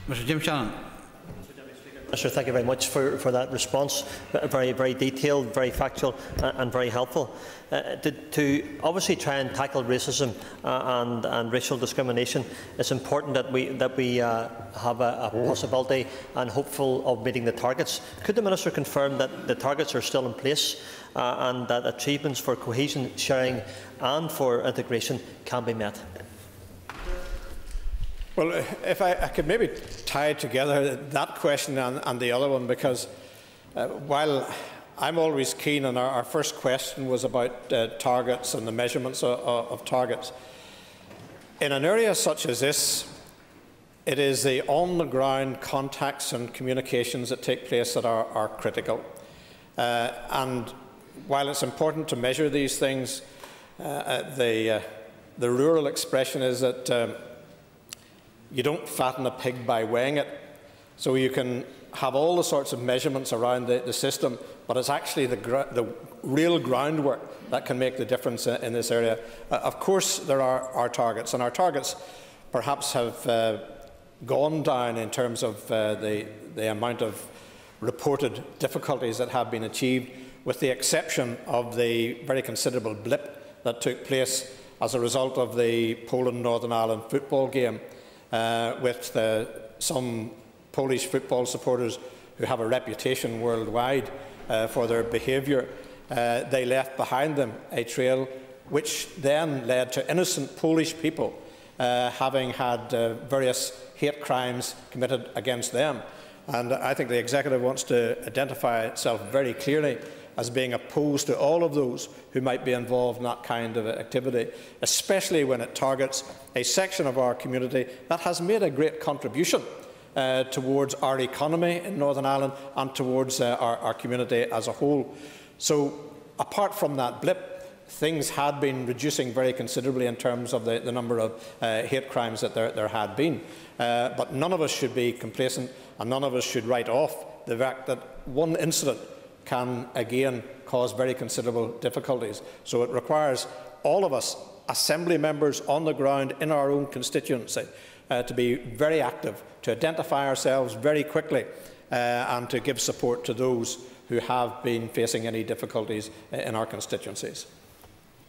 Mr. Jim Shannon. Minister, thank you very much for that response. Very, very detailed, very factual and very helpful. To obviously try and tackle racism and racial discrimination, it's important that we have a possibility and hopeful of meeting the targets. Could the Minister confirm that the targets are still in place and that achievements for cohesion, sharing and for integration can be met? Well, if I could maybe tie together that question and the other one, because while I'm always keen, and our first question was about targets and the measurements of targets, in an area such as this, it is the on-the-ground contacts and communications that take place that are critical. And while it's important to measure these things, the rural expression is that you don't fatten a pig by weighing it. So you can have all the sorts of measurements around the system, but it's actually the real groundwork that can make the difference in this area. Of course, there are our targets, and our targets perhaps have gone down in terms of the amount of reported difficulties that have been achieved, with the exception of the very considerable blip that took place as a result of the Poland-Northern Ireland football game, with some Polish football supporters who have a reputation worldwide for their behaviour. They left behind them a trail which then led to innocent Polish people having had various hate crimes committed against them. And I think the Executive wants to identify itself very clearly as being opposed to all of those who might be involved in that kind of activity, especially when it targets a section of our community that has made a great contribution towards our economy in Northern Ireland and towards our community as a whole. So, apart from that blip, things had been reducing very considerably in terms of the number of hate crimes that there had been. But none of us should be complacent, and none of us should write off the fact that one incident can again cause very considerable difficulties. So it requires all of us, Assembly members on the ground in our own constituency, to be very active, to identify ourselves very quickly and to give support to those who have been facing any difficulties in our constituencies.